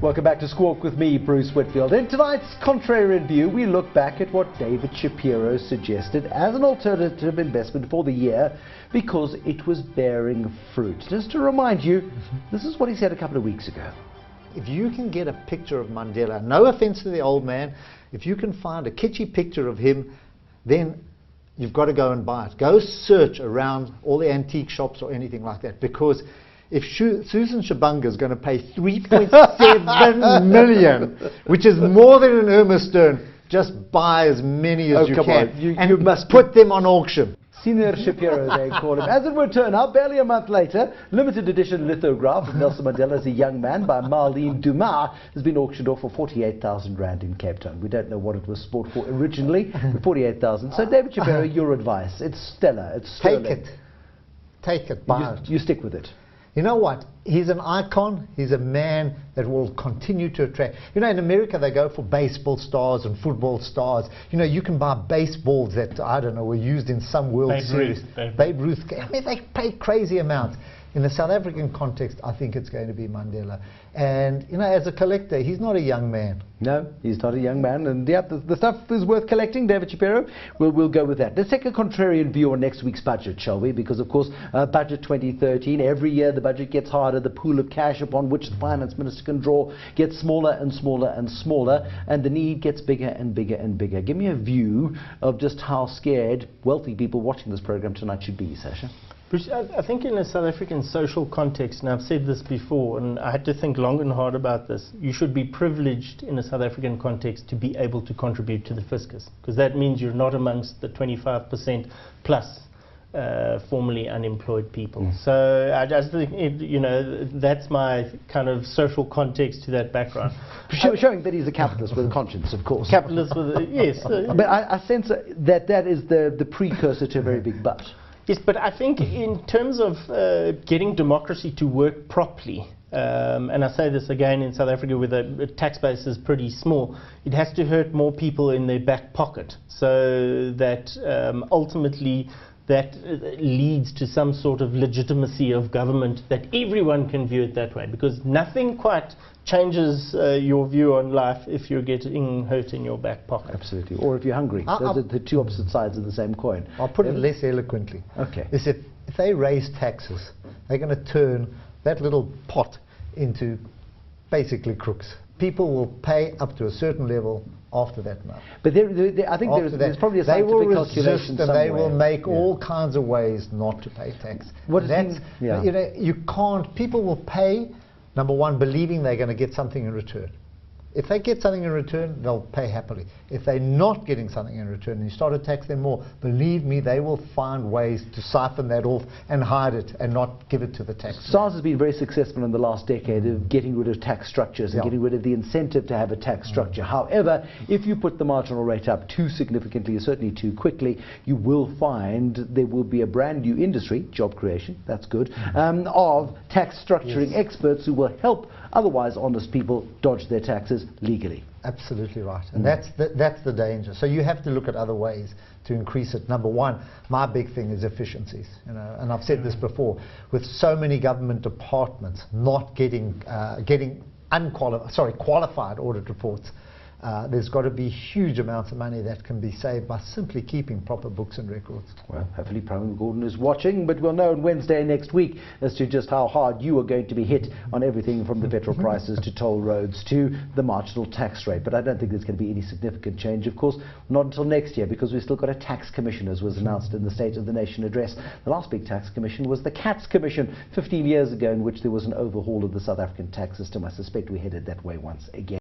Welcome back to Squawk with me, Bruce Whitfield. In tonight's Contrarian View, we look back at what David Shapiro suggested as an alternative investment for the year because it was bearing fruit. Just to remind you, this is what he said a couple of weeks ago. If you can get a picture of Mandela, no offense to the old man, if you can find a kitschy picture of him, then you've got to go and buy it. Go search around all the antique shops or anything like that, because if Susan Shabunga is going to pay 3.7 million, which is more than an Irma Stern, just buy as many as you can. You must put them on auction. Senior Shapiro, they call him. As it would turn out, barely a month later, limited edition lithograph of Nelson Mandela as a young man by Marlene Dumas has been auctioned off for 48,000 Rand in Cape Town. We don't know what it was bought for originally, but 48,000. So David Shapiro, your advice, it's stellar, it's sterling. Take it. Take it, buy it. You stick with it. You know what? He's an icon. He's a man that will continue to attract. You know, in America, they go for baseball stars and football stars. You know, you can buy baseballs that, I don't know, were used in some World Series. Babe Ruth. I mean, they pay crazy amounts. In the South African context, I think it's going to be Mandela. And, you know, as a collector, he's not a young man. No, he's not a young man. And, yeah, the stuff is worth collecting, David Shapiro. We'll go with that. Let's take a contrarian view on next week's budget, shall we? Because, of course, budget 2013, every year the budget gets harder. The pool of cash upon which the finance minister can draw gets smaller and smaller and smaller. And the need gets bigger and bigger and bigger. Give me a view of just how scared wealthy people watching this program tonight should be, Sasha. Bruce, I think in a South African social context, and I've said this before, and I had to think long and hard about this, you should be privileged in a South African context to be able to contribute to the fiscus, because that means you're not amongst the 25% plus formerly unemployed people. So I just think, you know, that's my kind of social context to that background. Showing that he's a capitalist with a conscience, of course. Capitalist with a, yes. But I sense that is the precursor to a very big but. Yes, but I think in terms of getting democracy to work properly, and I say this again in South Africa where the tax base is pretty small, it has to hurt more people in their back pocket, so that ultimately that leads to some sort of legitimacy of government, that everyone can view it that way, because nothing quite changes your view on life if you're getting hurt in your back pocket. Absolutely. Or if you're hungry. Those are the two opposite sides of the same coin. I'll put it less eloquently. Okay. Is that if they raise taxes, they're going to turn that little pot into basically crooks. People will pay up to a certain level after that amount. But I think there's probably a scientific calculation somewhere. They will make all kinds of ways not to pay tax. You know, you can't. People will pay, number one, believing they're going to get something in return. If they get something in return, they'll pay happily. If they're not getting something in return and you start to tax them more, believe me, they will find ways to siphon that off and hide it and not give it to the taxpayer. SARS has been very successful in the last decade of getting rid of tax structures and getting rid of the incentive to have a tax structure. However, if you put the marginal rate up too significantly, or certainly too quickly, you will find there will be a brand new industry, job creation, that's good, of tax structuring experts who will help otherwise honest people dodge their taxes legally. Absolutely right, and that's the danger. So you have to look at other ways to increase it. Number one, my big thing is efficiencies. You know, and I've said this before, with so many government departments not getting qualified audit reports. There's got to be huge amounts of money that can be saved by simply keeping proper books and records. Well, hopefully Prime Gordon is watching, but we'll know on Wednesday next week as to just how hard you are going to be hit on everything from the petrol prices to toll roads to the marginal tax rate. But I don't think there's going to be any significant change, of course, not until next year, because we've still got a tax commission, as was announced in the State of the Nation address. The last big tax commission was the CATS Commission 15 years ago, in which there was an overhaul of the South African tax system. I suspect we're headed that way once again.